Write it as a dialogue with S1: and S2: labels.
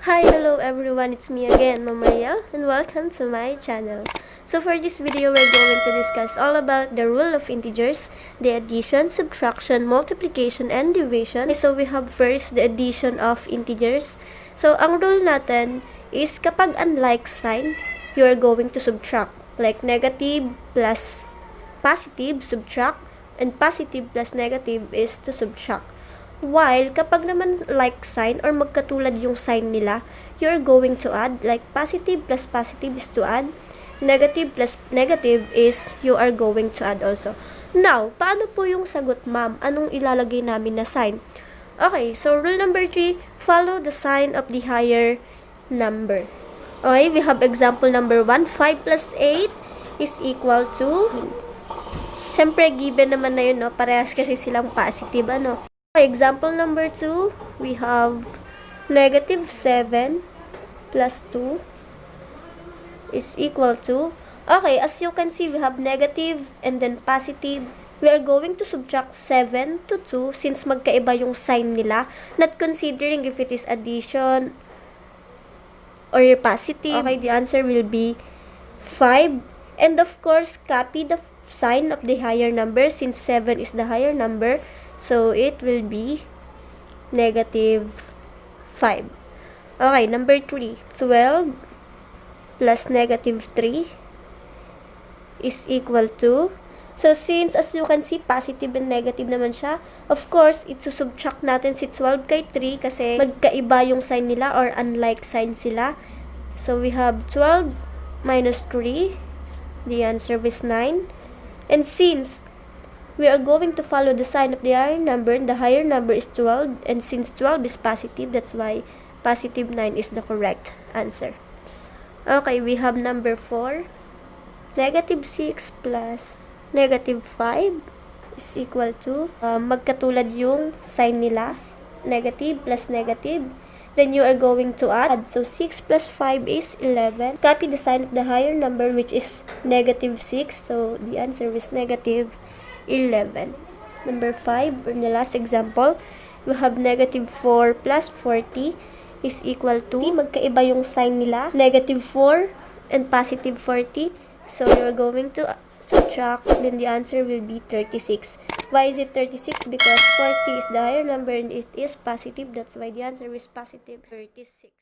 S1: Hi, hello everyone, it's me again, Ma'am Mariel, and welcome to my channel. So for this video, we're going to discuss all about the rule of integers, the addition, subtraction, multiplication, and division. Okay, so we have first the addition of integers. So ang rule natin is kapag unlike sign, you are going to subtract. Like negative plus positive, subtract, and positive plus negative is to subtract. While, kapag naman like sign or magkatulad yung sign nila, you're going to add, like positive plus positive is to add, negative plus negative is you are going to add also. Now, paano po yung sagot, ma'am? Anong ilalagay namin na sign? Okay, so rule number 3, follow the sign of the higher number. Okay, we have example number 1, 5 plus 8 is equal to, syempre given naman na yun, no? Parehas kasi silang positive, ano? Example number 2, we have negative 7 plus 2 is equal to, okay, as you can see, we have negative and then positive. We are going to subtract 7 to 2 since magkaiba yung sign nila, not considering if it is addition or positive. Okay, the answer will be 5. And of course, copy the sign of the higher number since 7 is the higher number. So, it will be negative 5. Okay, number 3. 12 plus negative 3 is equal to, so since as you can see, positive and negative naman siya, of course, isusubtract natin si 12 kay 3 kasi magkaiba yung sign nila or unlike sign sila. So, we have 12 minus 3. The answer is 9. And since we are going to follow the sign of the higher number, and the higher number is 12, and since 12 is positive, that's why positive 9 is the correct answer. Okay, we have number 4. Negative 6 plus negative 5 is equal to, magkatulad yung sign nila, negative plus negative. Then you are going to add, so 6 plus 5 is 11. Copy the sign of the higher number, which is negative 6, so the answer is negative 11. Number 5, in the last example, we have negative 4 plus 40 is equal to, magkaiba yung sign nila, negative 4 and positive 40. So, you're going to subtract, then the answer will be 36. Why is it 36? Because 40 is the higher number and it is positive. That's why the answer is positive 36.